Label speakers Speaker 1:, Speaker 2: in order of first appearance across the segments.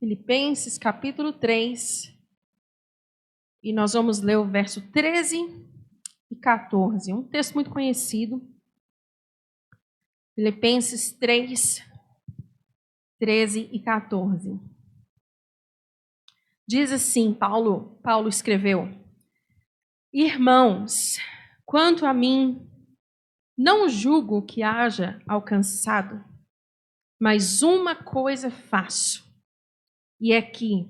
Speaker 1: Filipenses capítulo 3, e nós vamos ler o verso 13 e 14. Um texto muito conhecido. Filipenses 3, 13 e 14. Diz assim, Paulo escreveu: Irmãos, quanto a mim, não julgo que haja alcançado, mas uma coisa faço, e é que,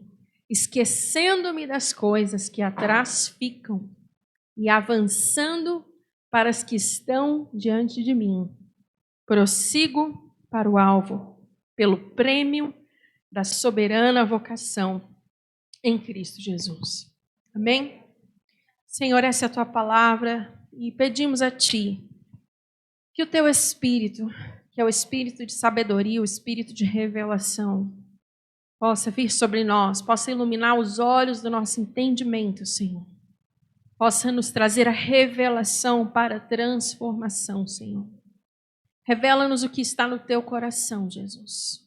Speaker 1: esquecendo-me das coisas que atrás ficam e avançando para as que estão diante de mim, prossigo para o alvo, pelo prêmio da soberana vocação em Cristo Jesus. Amém? Senhor, essa é a tua palavra e pedimos a ti que o teu Espírito, que é o Espírito de sabedoria, o Espírito de revelação, possa vir sobre nós, possa iluminar os olhos do nosso entendimento, Senhor. Possa nos trazer a revelação para a transformação, Senhor. Revela-nos o que está no teu coração, Jesus.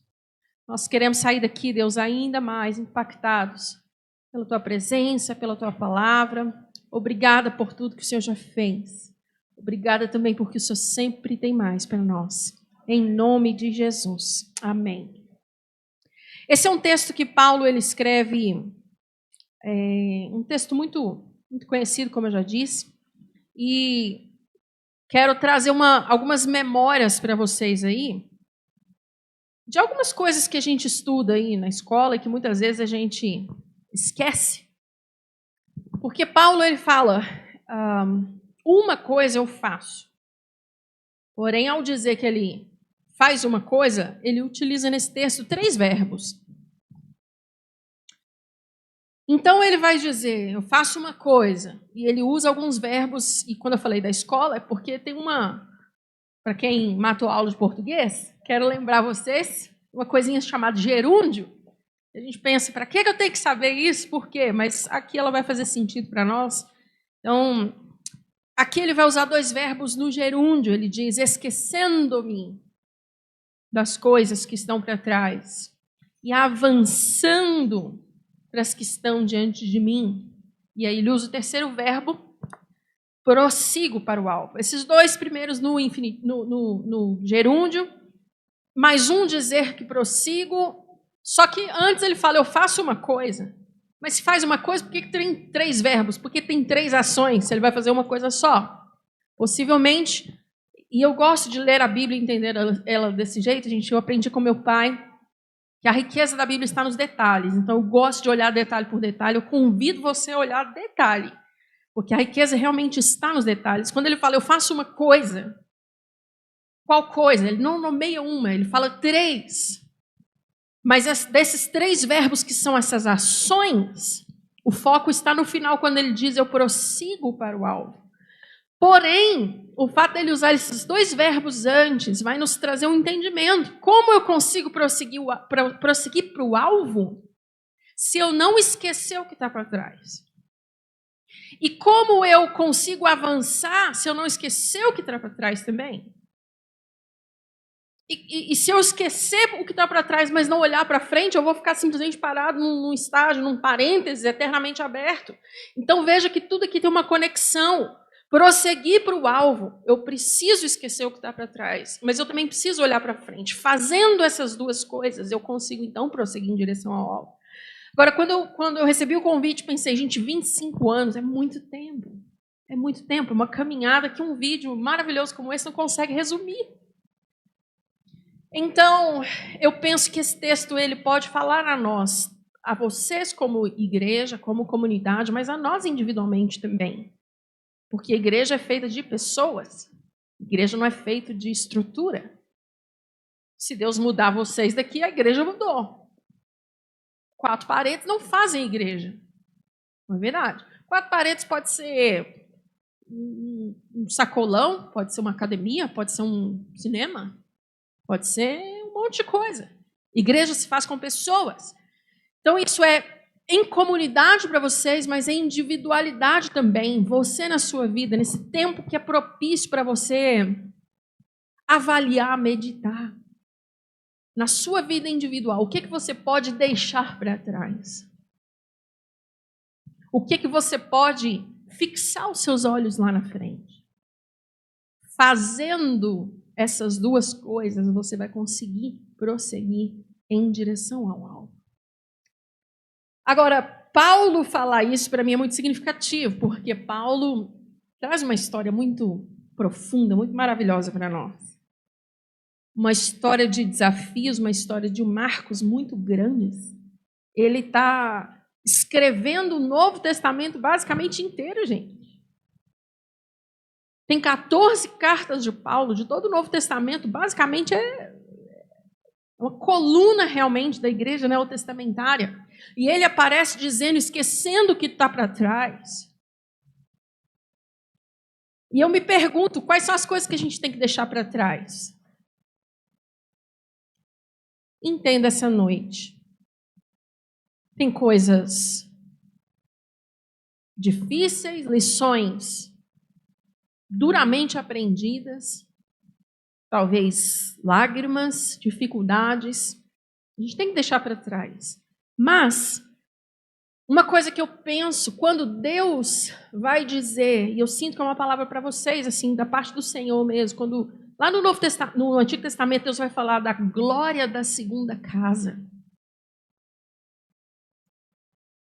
Speaker 1: Nós queremos sair daqui, Deus, ainda mais impactados pela tua presença, pela tua palavra. Obrigada por tudo que o Senhor já fez. Obrigada também porque o Senhor sempre tem mais para nós. Em nome de Jesus. Amém. Esse é um texto que Paulo ele escreve, um texto muito conhecido, como eu já disse, e quero trazer algumas memórias para vocês aí, de algumas coisas que a gente estuda aí na escola e que muitas vezes a gente esquece. Porque Paulo ele fala, uma coisa eu faço, porém ao dizer que ele faz uma coisa, ele utiliza nesse texto 3 verbos. Então ele vai dizer, eu faço uma coisa, e ele usa alguns verbos, e quando eu falei da escola, é porque tem para quem matou aula de português, quero lembrar vocês, uma coisinha chamada gerúndio. A gente pensa, para que eu tenho que saber isso? Por quê? Mas aqui ela vai fazer sentido para nós. Então, aqui ele vai usar 2 verbos no gerúndio, ele diz, esquecendo-me das coisas que estão para trás, e avançando para as que estão diante de mim. E aí ele usa o 3º verbo, prossigo para o alvo. Esses 2 primeiros no gerúndio, mais um dizer que prossigo, só que antes ele fala, eu faço uma coisa. Mas se faz uma coisa, por que tem 3 verbos? Por que tem 3 ações? Se ele vai fazer uma coisa só? Possivelmente, e eu gosto de ler a Bíblia e entender ela desse jeito, gente, eu aprendi com meu pai, que a riqueza da Bíblia está nos detalhes. Então, eu gosto de olhar detalhe por detalhe. Eu convido você a olhar detalhe. Porque a riqueza realmente está nos detalhes. Quando ele fala, eu faço uma coisa, qual coisa? Ele não nomeia uma, ele fala 3. Mas desses 3 verbos que são essas ações, o foco está no final, quando ele diz, eu prossigo para o alvo. Porém, o fato dele usar esses 2 verbos antes vai nos trazer um entendimento. Como eu consigo prosseguir para o alvo se eu não esquecer o que está para trás? E como eu consigo avançar se eu não esquecer o que está para trás também? E se eu esquecer o que está para trás, mas não olhar para frente, eu vou ficar simplesmente parado num estágio, num parêntese eternamente aberto. Então veja que tudo aqui tem uma conexão. Prosseguir para o alvo, eu preciso esquecer o que está para trás, mas eu também preciso olhar para frente. Fazendo essas 2 coisas, eu consigo então prosseguir em direção ao alvo. Agora, quando eu recebi o convite, pensei, gente, 25 anos é muito tempo. É muito tempo, uma caminhada que um vídeo maravilhoso como esse não consegue resumir. Então, eu penso que esse texto ele pode falar a nós, a vocês como igreja, como comunidade, mas a nós individualmente também. Porque a igreja é feita de pessoas. A igreja não é feita de estrutura. Se Deus mudar vocês daqui, a igreja mudou. 4 paredes não fazem igreja. Não é verdade? 4 paredes pode ser um sacolão, pode ser uma academia, pode ser um cinema, pode ser um monte de coisa. Igreja se faz com pessoas. Então isso é em comunidade para vocês, mas em individualidade também. Você na sua vida, nesse tempo que é propício para você avaliar, meditar. na sua vida individual, o que você pode deixar para trás? O que você pode fixar os seus olhos lá na frente? Fazendo essas duas coisas, você vai conseguir prosseguir em direção ao alvo. Agora, Paulo falar isso para mim é muito significativo, porque Paulo traz uma história muito profunda, muito maravilhosa para nós. Uma história de desafios, uma história de marcos muito grandes. Ele está escrevendo o Novo Testamento basicamente inteiro, gente. Tem 14 cartas de Paulo, de todo o Novo Testamento, basicamente é uma coluna realmente da igreja neotestamentária. E ele aparece dizendo, esquecendo o que está para trás. E eu me pergunto, quais são as coisas que a gente tem que deixar para trás? Entenda essa noite. Tem coisas difíceis, lições duramente aprendidas, talvez lágrimas, dificuldades. A gente tem que deixar para trás. Mas, uma coisa que eu penso, quando Deus vai dizer, e eu sinto que é uma palavra para vocês, assim, da parte do Senhor mesmo, quando lá no Antigo Testamento Deus vai falar da glória da segunda casa.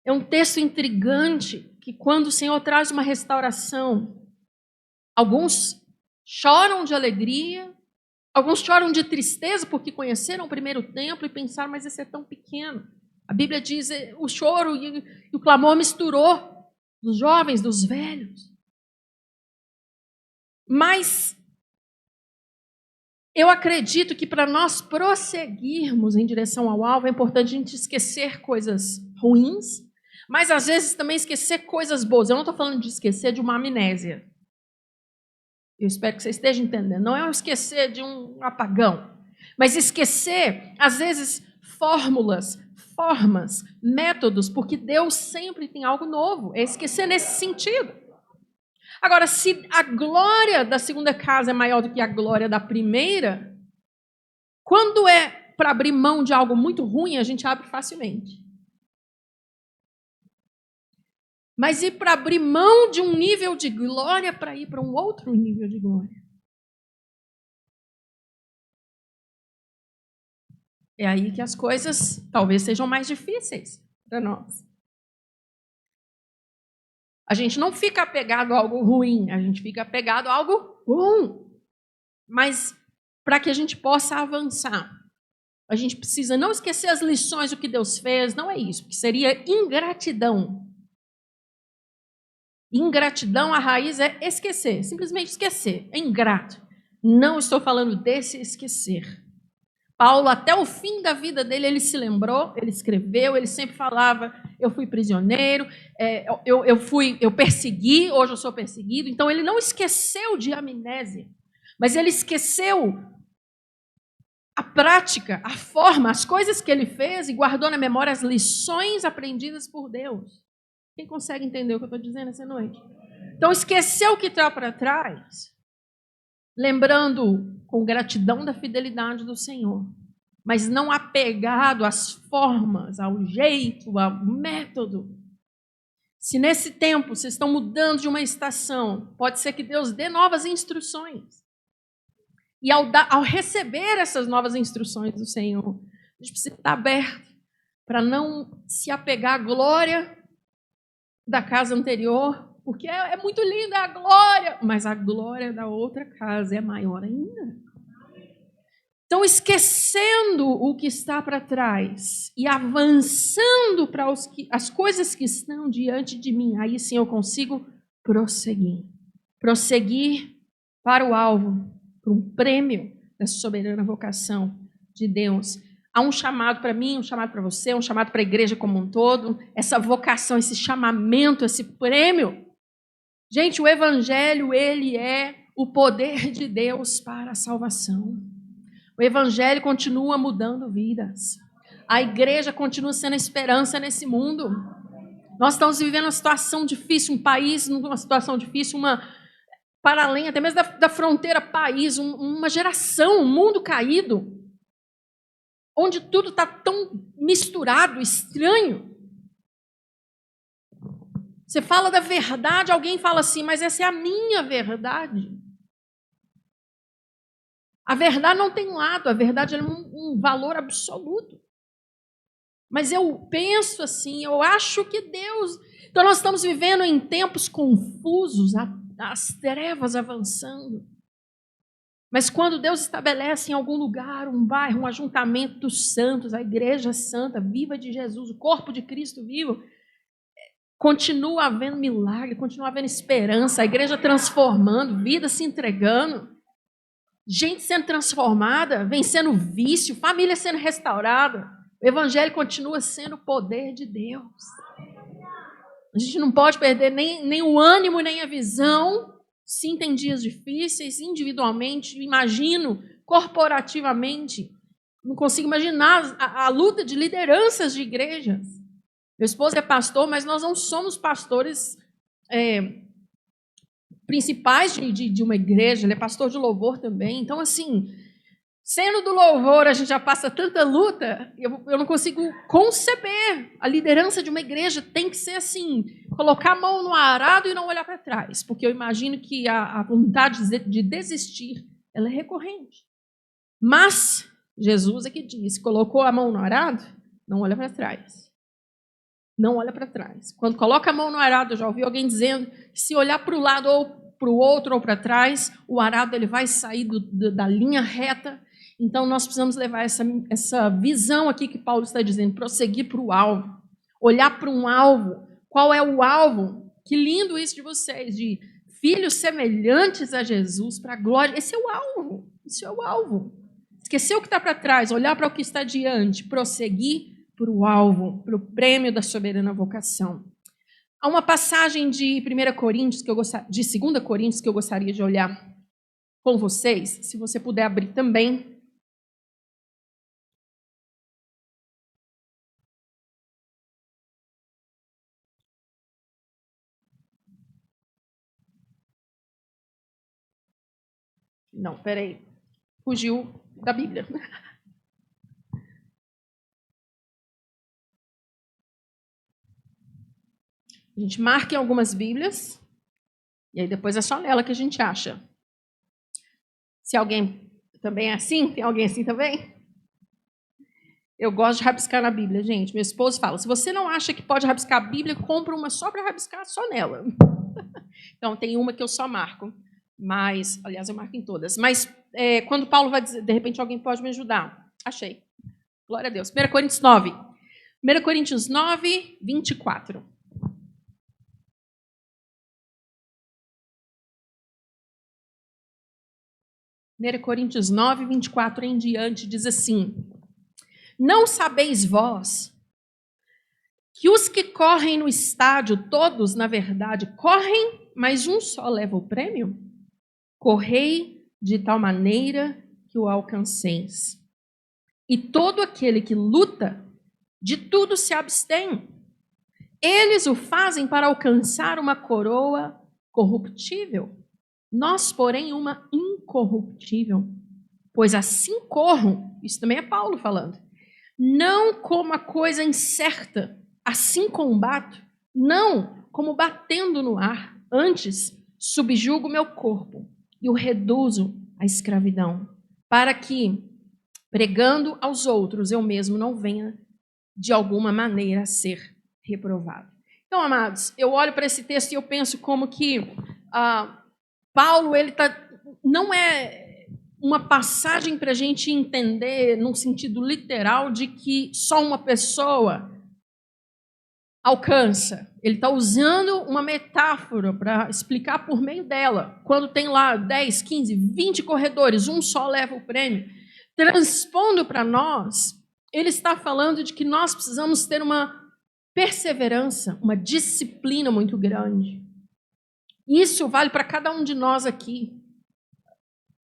Speaker 1: É um texto intrigante, que quando o Senhor traz uma restauração, alguns choram de alegria, alguns choram de tristeza porque conheceram o primeiro templo e pensaram, mas esse é tão pequeno. A Bíblia diz, o choro e o clamor misturou dos jovens, dos velhos. Mas eu acredito que para nós prosseguirmos em direção ao alvo, é importante a gente esquecer coisas ruins, mas às vezes também esquecer coisas boas. Eu não estou falando de esquecer de uma amnésia. Eu espero que você esteja entendendo. Não é esquecer de um apagão, mas esquecer, às vezes, fórmulas, formas, métodos, porque Deus sempre tem algo novo. É esquecer nesse sentido. Agora, se a glória da segunda casa é maior do que a glória da primeira, quando é para abrir mão de algo muito ruim, a gente abre facilmente. Mas ir para abrir mão de um nível de glória para ir para um outro nível de glória. É aí que as coisas talvez sejam mais difíceis para nós. A gente não fica apegado a algo ruim, a gente fica apegado a algo bom. Mas para que a gente possa avançar, a gente precisa não esquecer as lições do que Deus fez, não é isso, porque seria ingratidão. Ingratidão, a raiz é esquecer, simplesmente esquecer, é ingrato. Não estou falando desse esquecer. Paulo, até o fim da vida dele, ele se lembrou, ele escreveu, ele sempre falava, eu fui prisioneiro, eu persegui, hoje eu sou perseguido. Então ele não esqueceu de amnésia, mas ele esqueceu a prática, a forma, as coisas que ele fez e guardou na memória as lições aprendidas por Deus. Quem consegue entender o que eu estou dizendo essa noite? Então, esqueceu o que está para trás, lembrando com gratidão da fidelidade do Senhor, mas não apegado às formas, ao jeito, ao método. Se nesse tempo vocês estão mudando de uma estação, pode ser que Deus dê novas instruções. E ao receber essas novas instruções do Senhor, a gente precisa estar aberto para não se apegar à glória da casa anterior, porque é muito linda a glória, mas a glória da outra casa é maior ainda. Então, esquecendo o que está para trás e avançando para as coisas que estão diante de mim, aí sim eu consigo prosseguir. Prosseguir para o alvo, para um prêmio da soberana vocação de Deus. Há um chamado para mim, um chamado para você, um chamado para a igreja como um todo, essa vocação, esse chamamento, esse prêmio. Gente, o evangelho, ele é o poder de Deus para a salvação. O evangelho continua mudando vidas. A igreja continua sendo a esperança nesse mundo. Nós estamos vivendo uma situação difícil, um país numa situação difícil, para além até mesmo da fronteira país, uma geração, um mundo caído. onde tudo está tão misturado, estranho. Você fala da verdade, alguém fala assim, mas essa é a minha verdade. A verdade não tem lado, a verdade é um valor absoluto. Mas eu penso assim, eu acho que Deus... Então nós estamos vivendo em tempos confusos, as trevas avançando. Mas quando Deus estabelece em algum lugar, um bairro, um ajuntamento dos santos, a igreja santa, viva de Jesus, o corpo de Cristo vivo, continua havendo milagre, continua havendo esperança, a igreja transformando, vida se entregando, gente sendo transformada, vencendo vício, família sendo restaurada. O evangelho continua sendo o poder de Deus. A gente não pode perder nem o ânimo, nem a visão. Sim, tem dias difíceis, individualmente, imagino, corporativamente. Não consigo imaginar a luta de lideranças de igrejas. Meu esposo é pastor, mas nós não somos pastores principais de uma igreja, ele é pastor de louvor também. Então, assim, sendo do louvor, a gente já passa tanta luta, eu não consigo conceber. A liderança de uma igreja tem que ser assim, colocar a mão no arado e não olhar para trás, porque eu imagino que a vontade de desistir, ela é recorrente. Mas Jesus é que diz, colocou a mão no arado, não olha para trás. Não olha para trás. Quando coloca a mão no arado, eu já ouvi alguém dizendo que se olhar para o lado ou para o outro ou para trás, o arado ele vai sair da linha reta. Então, nós precisamos levar essa visão aqui que Paulo está dizendo, prosseguir para o alvo, olhar para um alvo. Qual é o alvo? Que lindo isso de vocês, de filhos semelhantes a Jesus para a glória. Esse é o alvo, isso é o alvo. Esquecer o que está para trás, olhar para o que está diante, prosseguir para o alvo, para o prêmio da soberana vocação. Há uma passagem de 1 Coríntios, de 2 Coríntios, que eu gostaria de olhar com vocês, se você puder abrir também. Não, peraí. Fugiu da Bíblia. A gente marca em algumas Bíblias, e aí depois é só nela que a gente acha. Se alguém também é assim, tem alguém assim também? Eu gosto de rabiscar na Bíblia, gente. Meu esposo fala, se você não acha que pode rabiscar a Bíblia, compra uma só para rabiscar só nela. Então, tem uma que eu só marco. Mas, aliás, eu marco em todas. Mas, quando Paulo vai dizer, de repente alguém pode me ajudar. Achei. Glória a Deus. 1 Coríntios 9. 1 Coríntios 9, 24. 1 Coríntios 9, 24 em diante, diz assim: não sabeis vós que os que correm no estádio, todos, na verdade, correm, mas um só leva o prêmio? Correi de tal maneira que o alcanceis. E todo aquele que luta, de tudo se abstém. Eles o fazem para alcançar uma coroa corruptível. Nós, porém, uma incorruptível. Pois assim corram, isso também é Paulo falando, não como a coisa incerta, assim combato, não como batendo no ar, antes subjugo meu corpo e o reduzo à escravidão, para que, pregando aos outros, eu mesmo não venha de alguma maneira a ser reprovado. Então, amados, eu olho para esse texto e eu penso como que Paulo, não é uma passagem para a gente entender num sentido literal de que só uma pessoa alcança. Ele está usando uma metáfora para explicar por meio dela. Quando tem lá 10, 15, 20 corredores, um só leva o prêmio. Transpondo para nós, ele está falando de que nós precisamos ter uma perseverança, uma disciplina muito grande. Isso vale para cada um de nós aqui.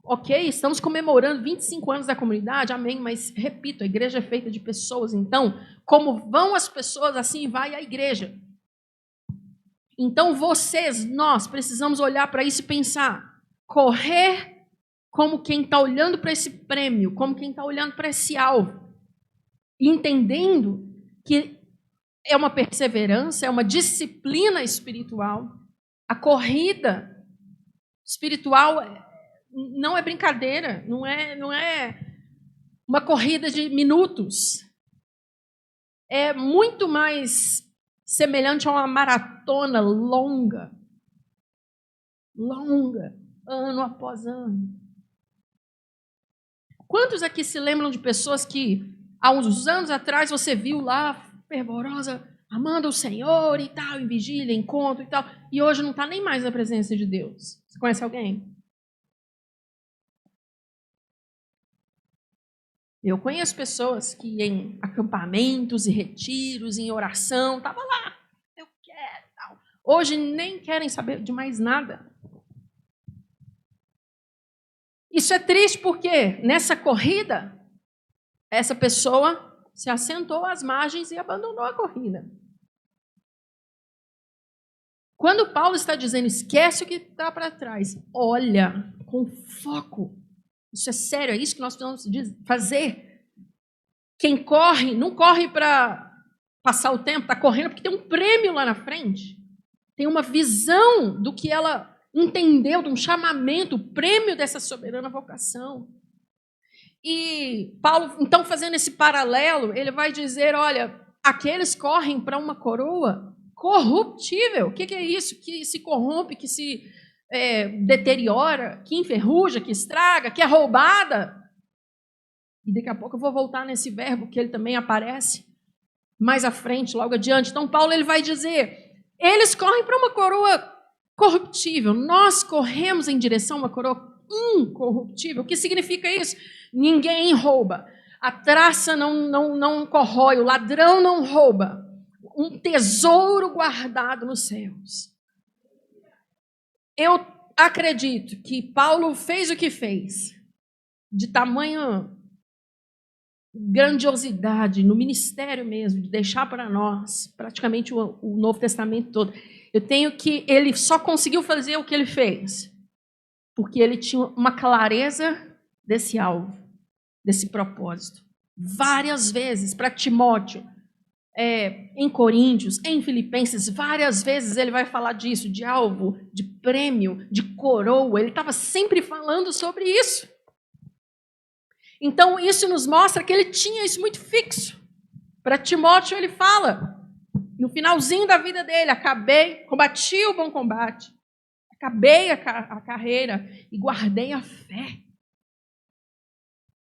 Speaker 1: Ok, estamos comemorando 25 anos da comunidade, amém, mas, repito, a igreja é feita de pessoas, então, como vão as pessoas, assim vai a igreja. Então, nós precisamos olhar para isso e pensar, correr como quem está olhando para esse prêmio, como quem está olhando para esse alvo. entendendo que é uma perseverança, é uma disciplina espiritual. A corrida espiritual não é brincadeira, não é uma corrida de minutos. É muito mais semelhante a uma maratona longa, ano após ano. Quantos aqui se lembram de pessoas que há uns anos atrás você viu lá, fervorosa, amando o Senhor e tal, em vigília, encontro e tal, e hoje não está nem mais na presença de Deus? Você conhece alguém? Eu conheço pessoas que em acampamentos e retiros, em oração, estavam lá, eu quero tal. Hoje nem querem saber de mais nada. Isso é triste porque nessa corrida, essa pessoa se assentou às margens e abandonou a corrida. Quando Paulo está dizendo, esquece o que está para trás, olha com foco. Isso é sério, é isso que nós precisamos fazer. Quem corre, não corre para passar o tempo, está correndo porque tem um prêmio lá na frente. Tem uma visão do que ela entendeu, de um chamamento, o prêmio dessa soberana vocação. E Paulo, então, fazendo esse paralelo, ele vai dizer, olha, aqueles correm para uma coroa corruptível. O que é isso? Que se corrompe, que se deteriora, que enferruja, que estraga, que é roubada. E daqui a pouco eu vou voltar nesse verbo, que ele também aparece mais à frente, logo adiante. Então, Paulo ele vai dizer, eles correm para uma coroa corruptível, nós corremos em direção a uma coroa incorruptível. O que significa isso? Ninguém rouba, a traça não corrói, o ladrão não rouba. Um tesouro guardado nos céus. Eu acredito que Paulo fez o que fez, de tamanha grandiosidade, no ministério mesmo, de deixar para nós praticamente o Novo Testamento todo. Eu tenho que ele só conseguiu fazer o que ele fez porque ele tinha uma clareza desse alvo, desse propósito. Várias vezes, para Timóteo, em Coríntios, em Filipenses, várias vezes ele vai falar disso, de alvo, de prêmio, de coroa. Ele estava sempre falando sobre isso. Então, isso nos mostra que ele tinha isso muito fixo. Para Timóteo, ele fala, no finalzinho da vida dele, combati o bom combate, acabei a carreira e guardei a fé.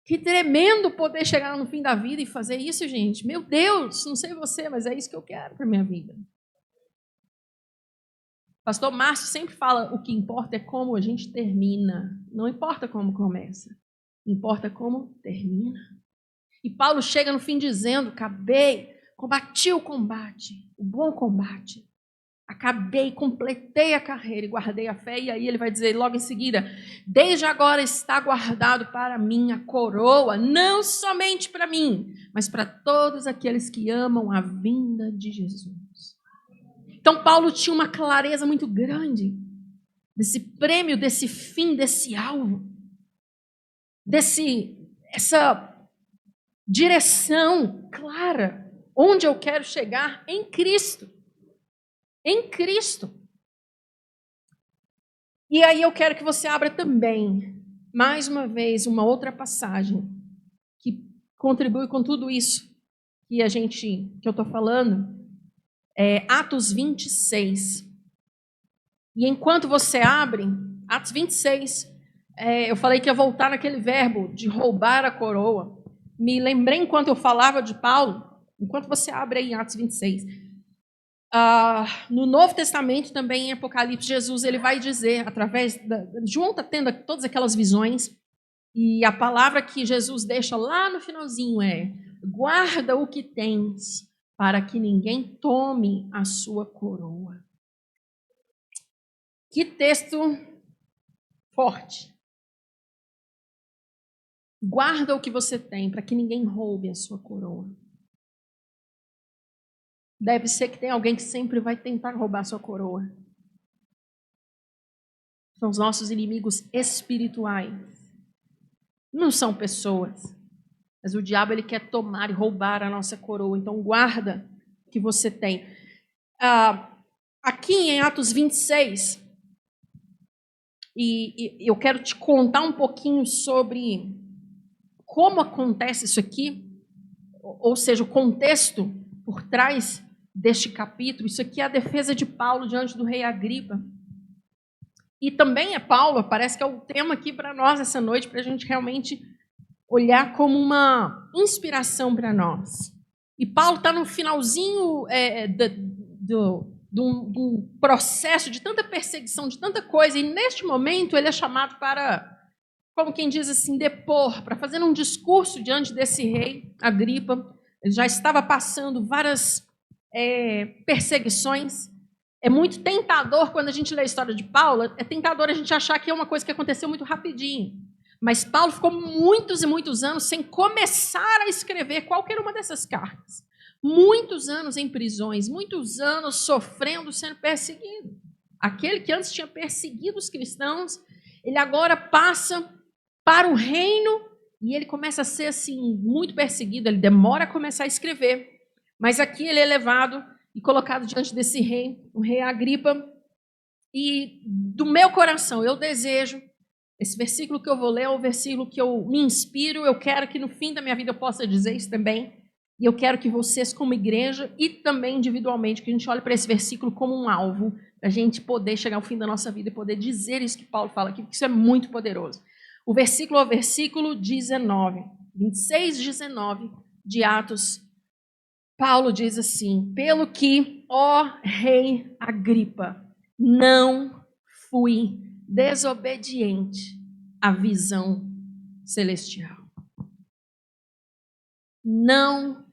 Speaker 1: Que tremendo poder chegar no fim da vida e fazer isso, gente. Meu Deus, não sei você, mas é isso que eu quero para minha vida. Pastor Márcio sempre fala, o que importa é como a gente termina. Não importa como começa, importa como termina. E Paulo chega no fim dizendo, combati o combate, o bom combate. Completei a carreira e guardei a fé. E aí ele vai dizer logo em seguida, desde agora está guardado para mim a coroa, não somente para mim, mas para todos aqueles que amam a vinda de Jesus. Então Paulo tinha uma clareza muito grande desse prêmio, desse fim, desse alvo, essa direção clara, onde eu quero chegar em Cristo. Em Cristo. E aí eu quero que você abra também, mais uma vez, uma outra passagem que contribui com tudo isso que eu estou falando, Atos 26. E enquanto você abre, Atos 26, eu falei que ia voltar naquele verbo de roubar a coroa. Me lembrei enquanto eu falava de Paulo, enquanto você abre aí em Atos 26. No Novo Testamento, também em Apocalipse, Jesus ele vai dizer, João está tendo todas aquelas visões, e a palavra que Jesus deixa lá no finalzinho é, guarda o que tens, para que ninguém tome a sua coroa. Que texto forte. Guarda o que você tem, para que ninguém roube a sua coroa. Deve ser que tem alguém que sempre vai tentar roubar sua coroa. São os nossos inimigos espirituais. Não são pessoas. Mas o diabo, ele quer tomar e roubar a nossa coroa. Então, guarda o que você tem. Aqui em Atos 26, e eu quero te contar um pouquinho sobre como acontece isso aqui, ou seja, o contexto por trás deste capítulo. Isso aqui é a defesa de Paulo diante do rei Agripa. E também é Paulo, parece que é o tema aqui para nós essa noite, para a gente realmente olhar como uma inspiração para nós. E Paulo está no finalzinho do processo de tanta perseguição, de tanta coisa, e neste momento ele é chamado para, como quem diz assim, depor, para fazer um discurso diante desse rei Agripa. Ele já estava passando várias perseguições. É muito tentador, quando a gente lê a história de Paulo, é tentador a gente achar que é uma coisa que aconteceu muito rapidinho. Mas Paulo ficou muitos e muitos anos sem começar a escrever qualquer uma dessas cartas. Muitos anos em prisões, muitos anos sofrendo, sendo perseguido. Aquele que antes tinha perseguido os cristãos, ele agora passa para o reino e ele começa a ser assim muito perseguido. Ele demora a começar a escrever, mas aqui ele é levado e colocado diante desse rei, o rei Agripa. E do meu coração eu desejo, esse versículo que eu vou ler é o versículo que eu me inspiro. Eu quero que no fim da minha vida eu possa dizer isso também. E eu quero que vocês, como igreja e também individualmente, que a gente olhe para esse versículo como um alvo, para a gente poder chegar ao fim da nossa vida e poder dizer isso que Paulo fala aqui, porque isso é muito poderoso. O versículo é o versículo 19, 26, 19 de Atos. Paulo diz assim: pelo que, ó rei Agripa, não fui desobediente à visão celestial. Não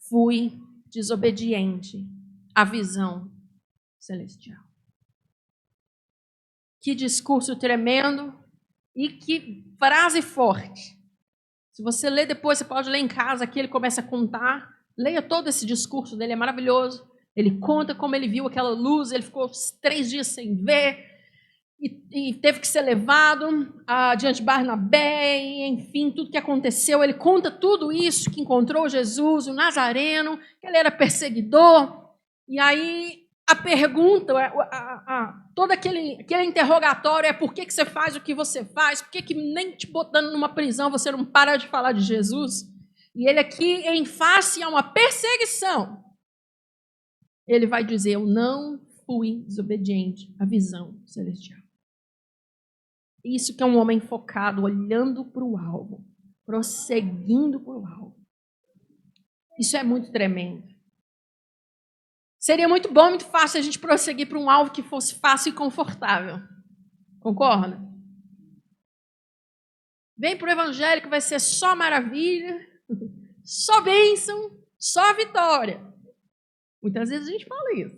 Speaker 1: fui desobediente à visão celestial. Que discurso tremendo e que frase forte. Se você ler depois, você pode ler em casa, aqui ele começa a contar. Leia todo esse discurso dele, é maravilhoso. Ele conta como ele viu aquela luz, ele ficou 3 dias sem ver, e teve que ser levado diante de Barnabé, e, enfim, tudo que aconteceu. Ele conta tudo isso, que encontrou Jesus, o Nazareno, que ele era perseguidor. E aí a pergunta, todo aquele interrogatório é: por que você faz o que você faz? Por que nem te botando numa prisão você não para de falar de Jesus? E ele aqui, em face a uma perseguição, ele vai dizer: eu não fui desobediente à visão celestial. Isso que é um homem focado, olhando para o alvo, prosseguindo para o alvo. Isso é muito tremendo. Seria muito bom, muito fácil a gente prosseguir para um alvo que fosse fácil e confortável. Concorda? Vem para o evangelho que vai ser só maravilha, só bênção, só vitória. Muitas vezes a gente fala isso.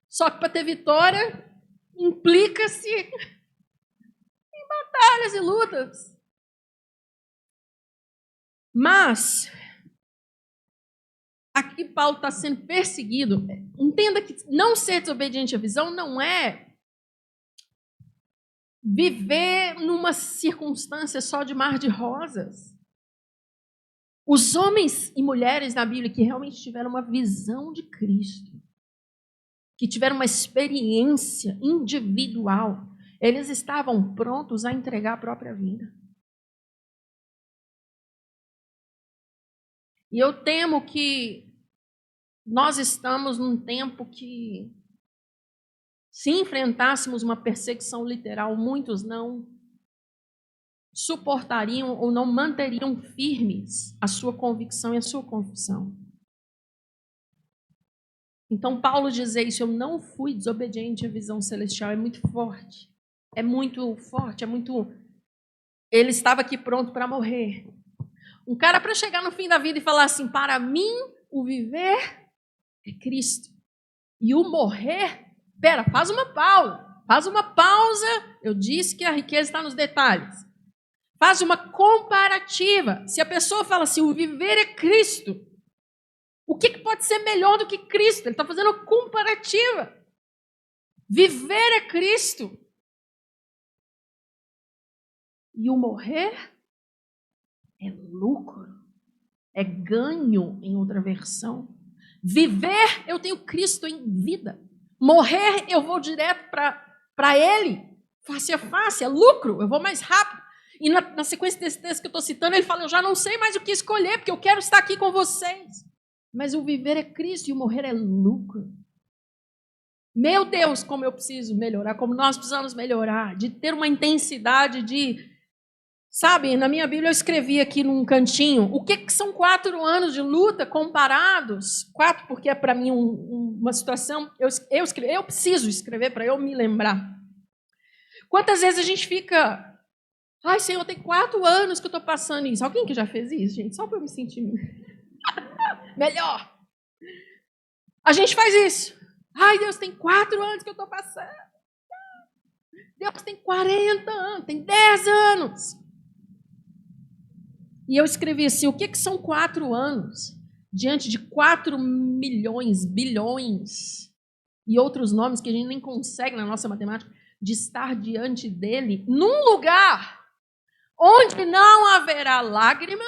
Speaker 1: Só que para ter vitória, implica-se em batalhas e lutas. Mas aqui Paulo está sendo perseguido. Entenda que não ser desobediente à visão não é viver numa circunstância só de mar de rosas. Os homens e mulheres na Bíblia que realmente tiveram uma visão de Cristo, que tiveram uma experiência individual, eles estavam prontos a entregar a própria vida. E eu temo que nós estamos num tempo que, se enfrentássemos uma perseguição literal, muitos não suportariam ou não manteriam firmes a sua convicção e a sua confissão. Então, Paulo dizer isso: eu não fui desobediente à visão celestial, é muito forte. É muito forte, é muito... Ele estava aqui pronto para morrer. Um cara para chegar no fim da vida e falar assim: para mim, o viver é Cristo. E o morrer... Pera, faz uma pausa. Eu disse que a riqueza está nos detalhes. Faz uma comparativa. Se a pessoa fala assim: o viver é Cristo, o que pode ser melhor do que Cristo? Ele está fazendo uma comparativa. Viver é Cristo. E o morrer é lucro, é ganho em outra versão. Viver, eu tenho Cristo em vida. Morrer, eu vou direto para Ele, face a face, é lucro, eu vou mais rápido. E na sequência desse texto que eu estou citando, ele fala, eu já não sei mais o que escolher, porque eu quero estar aqui com vocês. Mas o viver é Cristo e o morrer é lucro. Meu Deus, como eu preciso melhorar, como nós precisamos melhorar, de ter uma intensidade de... Sabe, na minha Bíblia eu escrevi aqui num cantinho, o que são 4 anos de luta comparados? 4 porque é para mim uma situação, eu preciso escrever para eu me lembrar. Quantas vezes a gente fica, ai Senhor, tem 4 anos que eu estou passando isso. Alguém que já fez isso, gente? Só para eu me sentir melhor. A gente faz isso. Ai Deus, tem 4 anos que eu estou passando. Deus tem 40 anos, tem 10 anos. E eu escrevi assim, o que são 4 anos? Diante de 4 milhões, bilhões e outros nomes que a gente nem consegue na nossa matemática, de estar diante dele, num lugar onde não haverá lágrima,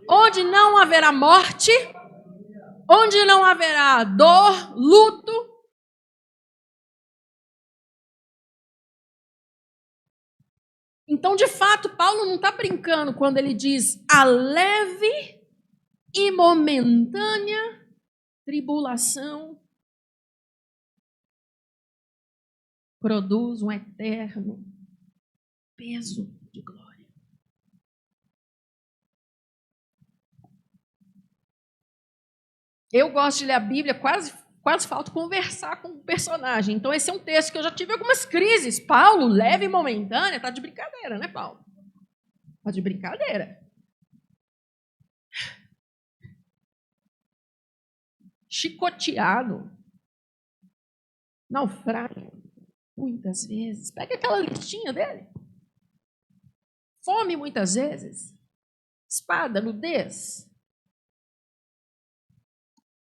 Speaker 1: onde não haverá morte, onde não haverá dor, luto. Então, de fato, Paulo não está brincando quando ele diz a leve e momentânea tribulação produz um eterno peso de glória. Eu gosto de ler a Bíblia, quase falta conversar com o personagem. Então, esse é um texto que eu já tive algumas crises. Paulo, leve e momentânea, tá de brincadeira, né, Paulo? Tá de brincadeira. Chicoteado. Naufrágio. Muitas vezes. Pega aquela listinha dele. Fome, muitas vezes. Espada, nudez.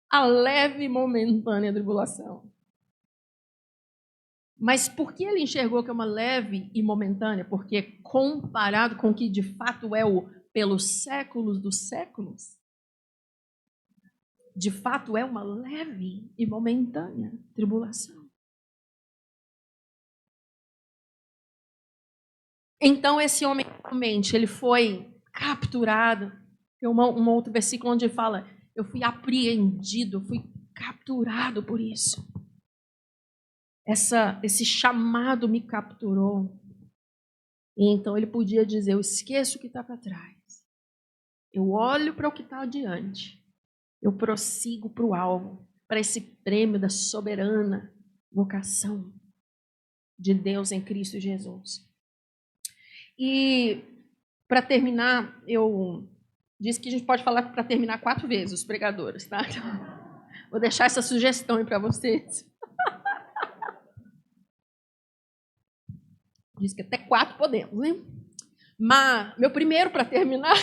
Speaker 1: A leve e momentânea tribulação. Mas por que ele enxergou que é uma leve e momentânea? Porque comparado com o que de fato é o pelos séculos dos séculos, de fato é uma leve e momentânea tribulação. Então esse homem realmente, ele foi capturado. Tem um outro versículo onde ele fala, eu fui apreendido, fui capturado por isso. Esse chamado me capturou. E então ele podia dizer, eu esqueço o que está para trás. Eu olho para o que está adiante. Eu prossigo para o alvo, para esse prêmio da soberana vocação de Deus em Cristo Jesus. E, para terminar, eu disse que a gente pode falar para terminar 4 vezes, os pregadores, tá? Então, vou deixar essa sugestão aí para vocês. Diz que até 4 podemos, né? Mas, meu primeiro, para terminar,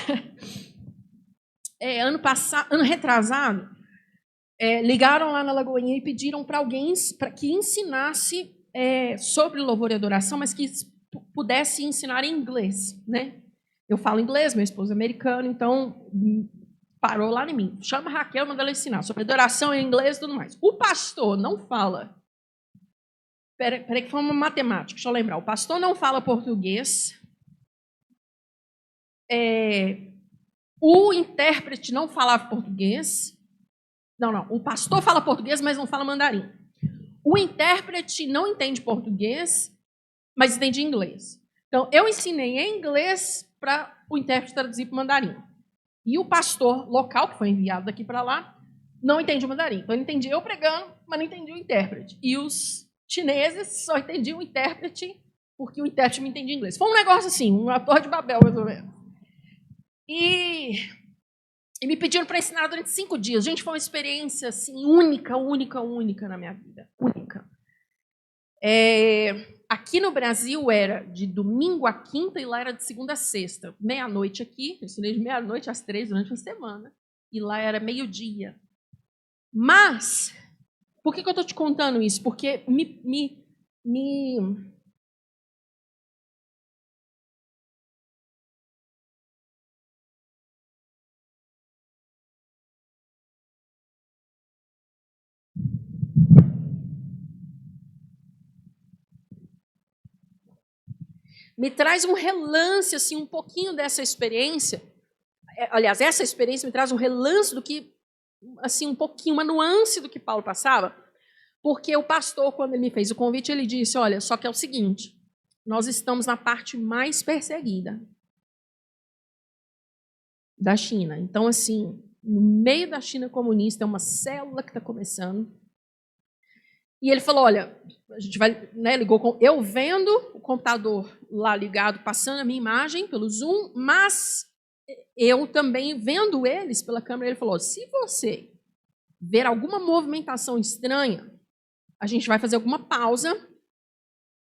Speaker 1: ano retrasado, ligaram lá na Lagoinha e pediram para alguém que ensinasse sobre louvor e adoração, mas que pudesse ensinar em inglês, né? Eu falo inglês, meu esposo é americano, então parou lá em mim. Chama a Raquel, manda ela ensinar sobre adoração em inglês e tudo mais. O pastor não fala. Peraí que foi uma matemática, deixa eu lembrar. O pastor não fala português. O intérprete não falava português. Não. O pastor fala português, mas não fala mandarim. O intérprete não entende português, mas entende inglês. Então, eu ensinei em inglês para o intérprete traduzir para o mandarim. E o pastor local, que foi enviado daqui para lá, não entende o mandarim. Então, ele entendia eu pregando, mas não entendia o intérprete. E os chineses só entendiam o intérprete, porque o intérprete me entendia inglês. Foi um negócio assim, um ator de Babel, mais ou menos. E me pediram para ensinar durante 5 dias. Gente, foi uma experiência assim, única na minha vida. Única. Aqui no Brasil era de domingo a quinta e lá era de segunda a sexta. Meia-noite aqui, eu ensinei de meia-noite às 3 durante a semana. E lá era meio-dia. Mas, por que eu estou te contando isso? Porque me traz um relance, assim, um pouquinho dessa experiência. Aliás, essa experiência me traz um relance do que, assim, um pouquinho, uma nuance do que Paulo passava, porque o pastor, quando ele me fez o convite, ele disse, olha, só que é o seguinte, nós estamos na parte mais perseguida da China. Então, assim, no meio da China comunista, é uma célula que está começando. E ele falou, olha, a gente vai, né, ligou com eu vendo o computador lá ligado, passando a minha imagem pelo Zoom, mas eu também vendo eles pela câmera. Ele falou, se você ver alguma movimentação estranha, a gente vai fazer alguma pausa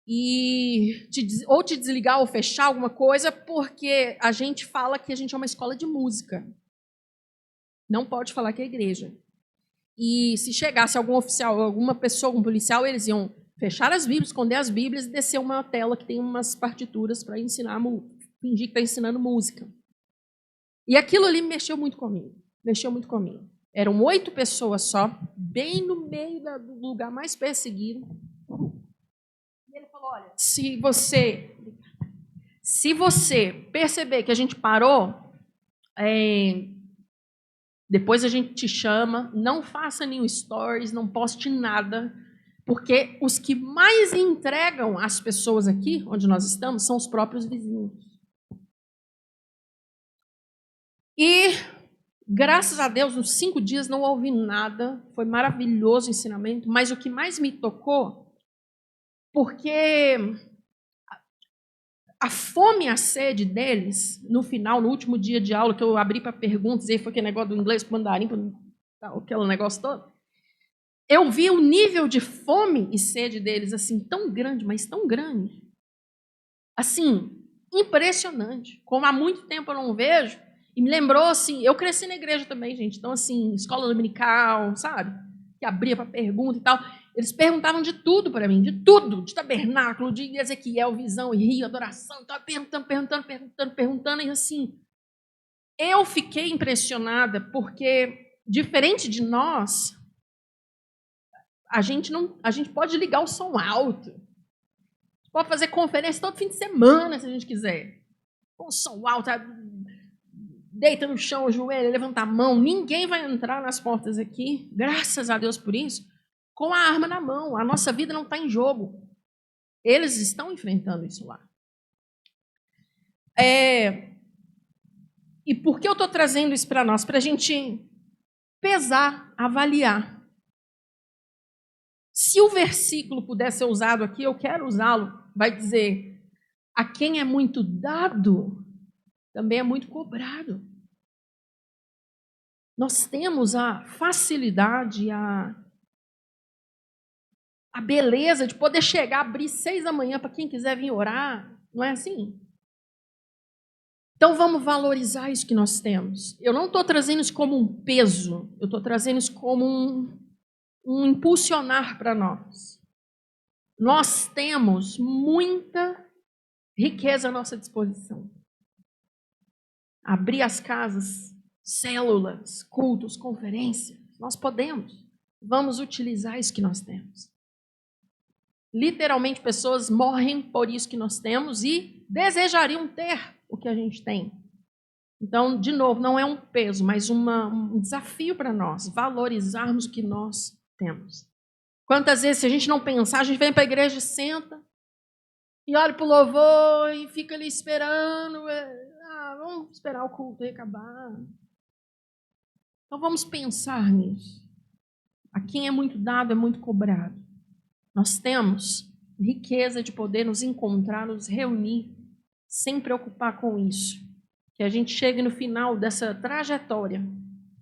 Speaker 1: e ou te desligar ou fechar alguma coisa, porque a gente fala que a gente é uma escola de música. Não pode falar que é igreja. E se chegasse algum oficial, alguma pessoa, algum policial, eles iam fechar as Bíblias, esconder as Bíblias e descer uma tela que tem umas partituras para ensinar, fingir que está ensinando música. E aquilo ali mexeu muito comigo. Mexeu muito comigo. Eram 8 pessoas só, bem no meio do lugar mais perseguido. E ele falou, olha, se você perceber que a gente parou, depois a gente te chama, não faça nenhum stories, não poste nada, porque os que mais entregam as pessoas aqui, onde nós estamos, são os próprios vizinhos. E, graças a Deus, nos 5 dias não ouvi nada, foi maravilhoso o ensinamento, mas o que mais me tocou, porque a fome e a sede deles, no final, no último dia de aula, que eu abri para perguntas, e aí foi aquele negócio do inglês para o mandarim, aquele negócio todo, eu vi o nível de fome e sede deles, assim, tão grande, mas tão grande. Assim, impressionante. Como há muito tempo eu não vejo, e me lembrou, assim, eu cresci na igreja também, gente, então, assim, escola dominical, sabe? Que abria para pergunta e tal. Eles perguntavam de tudo para mim, de tudo, de tabernáculo, de Ezequiel, visão e rio, adoração, e tal, perguntando, e assim, eu fiquei impressionada, porque, diferente de nós, a gente pode ligar o som alto, pode fazer conferência todo fim de semana, se a gente quiser, com o som alto, deita no chão, o joelho, levanta a mão, ninguém vai entrar nas portas aqui, graças a Deus por isso, com a arma na mão. A nossa vida não está em jogo. Eles estão enfrentando isso lá. E por que eu estou trazendo isso para nós? Para a gente pesar, avaliar. Se o versículo puder ser usado aqui, eu quero usá-lo, vai dizer, a quem é muito dado, também é muito cobrado. Nós temos a facilidade, a beleza de poder chegar, abrir 6 da manhã para quem quiser vir orar. Não é assim? Então vamos valorizar isso que nós temos. Eu não estou trazendo isso como um peso, eu estou trazendo isso como um impulsionar para nós. Nós temos muita riqueza à nossa disposição. Abrir as casas, células, cultos, conferências, nós podemos. Vamos utilizar isso que nós temos. Literalmente, pessoas morrem por isso que nós temos e desejariam ter o que a gente tem. Então, de novo, não é um peso, mas um desafio para nós, valorizarmos o que nós temos. Quantas vezes, se a gente não pensar, a gente vem para a igreja, senta, e olha para o louvor e fica ali esperando. Vamos esperar o culto acabar. Então, vamos pensar nisso. A quem é muito dado, é muito cobrado. Nós temos riqueza de poder nos encontrar, nos reunir, sem preocupar com isso. Que a gente chegue no final dessa trajetória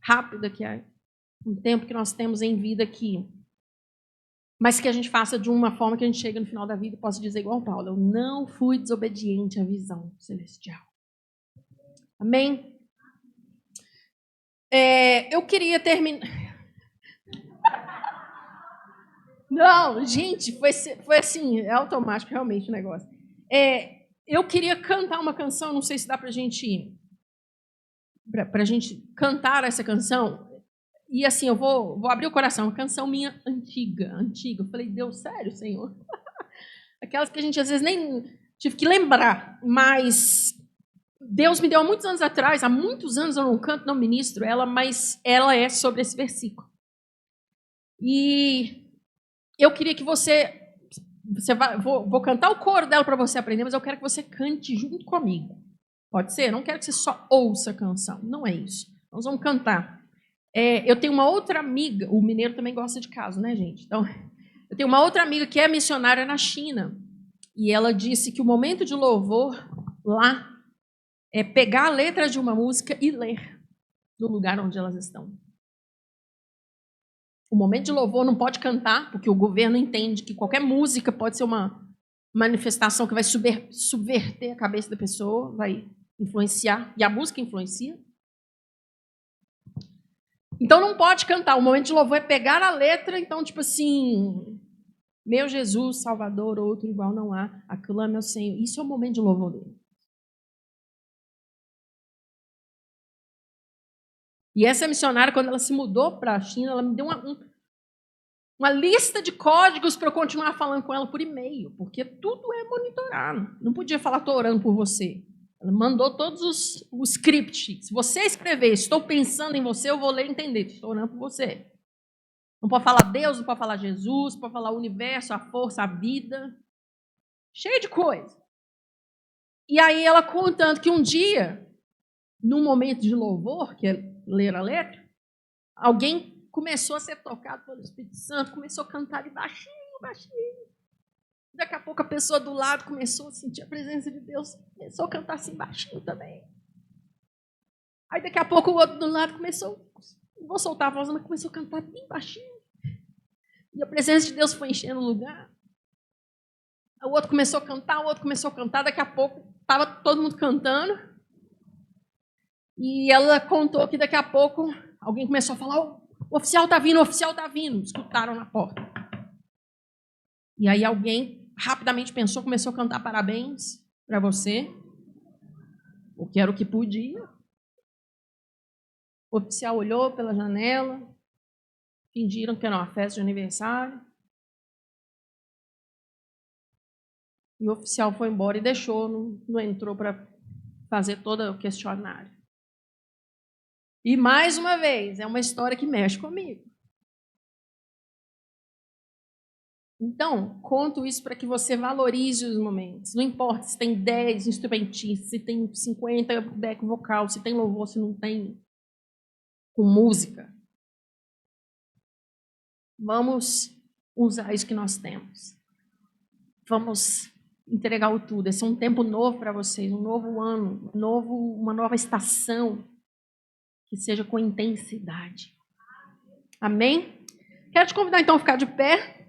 Speaker 1: rápida, que é um tempo que nós temos em vida aqui, mas que a gente faça de uma forma que a gente chegue no final da vida e possa dizer igual Paulo, eu não fui desobediente à visão celestial. Amém? Eu queria terminar... Não, gente, foi assim, é automático realmente o negócio. Eu queria cantar uma canção, não sei se dá pra gente cantar essa canção. E assim, eu vou abrir o coração, uma canção minha antiga. Eu falei, Deus, sério, Senhor? Aquelas que a gente às vezes nem... tive que lembrar, mas Deus me deu há muitos anos atrás, há muitos anos eu não canto, não ministro ela, mas ela é sobre esse versículo. E eu queria que vou cantar o coro dela para você aprender, mas eu quero que você cante junto comigo. Pode ser? Não quero que você só ouça a canção, não é isso. Nós vamos cantar. Eu tenho uma outra amiga, o mineiro também gosta de caso, né, gente? Então, eu tenho uma outra amiga que é missionária na China, e ela disse que o momento de louvor lá é pegar a letra de uma música e ler no lugar onde elas estão. O momento de louvor não pode cantar, porque o governo entende que qualquer música pode ser uma manifestação que vai subverter a cabeça da pessoa, vai influenciar, e a música influencia. Então não pode cantar. O momento de louvor é pegar a letra, então, tipo assim, meu Jesus, Salvador, outro igual não há, aclame ao Senhor. Isso é o momento de louvor dele. E essa missionária, quando ela se mudou para a China, ela me deu uma lista de códigos para eu continuar falando com ela por e-mail, porque tudo é monitorado. Não podia falar, estou orando por você. Ela mandou todos os scripts. Se você escrever, estou pensando em você, eu vou ler e entender. Estou orando por você. Não pode falar Deus, não pode falar Jesus, não pode falar o universo, a força, a vida. Cheio de coisa. E aí ela contando que um dia, num momento de louvor, que é ler a letra, alguém começou a ser tocado pelo Espírito Santo, começou a cantar de baixinho, baixinho. Daqui a pouco a pessoa do lado começou a sentir a presença de Deus, começou a cantar assim baixinho também. Aí daqui a pouco o outro do lado começou, não vou soltar a voz, mas começou a cantar bem baixinho. E a presença de Deus foi enchendo o lugar. O outro começou a cantar, o outro começou a cantar, daqui a pouco estava todo mundo cantando. E ela contou que daqui a pouco alguém começou a falar, o oficial está vindo, o oficial está vindo. Escutaram na porta. E aí alguém rapidamente pensou, começou a cantar parabéns para você, porque era o que podia. O oficial olhou pela janela, fingiram que era uma festa de aniversário. E o oficial foi embora e deixou, não entrou para fazer todo o questionário. E mais uma vez, é uma história que mexe comigo. Então, conto isso para que você valorize os momentos. Não importa se tem 10 instrumentistas, se tem 50 back vocal, se tem louvor, se não tem, com música. Vamos usar isso que nós temos. Vamos entregar o tudo. Esse é um tempo novo para vocês, um novo ano, uma nova estação, que seja com intensidade. Amém? Quero te convidar então a ficar de pé.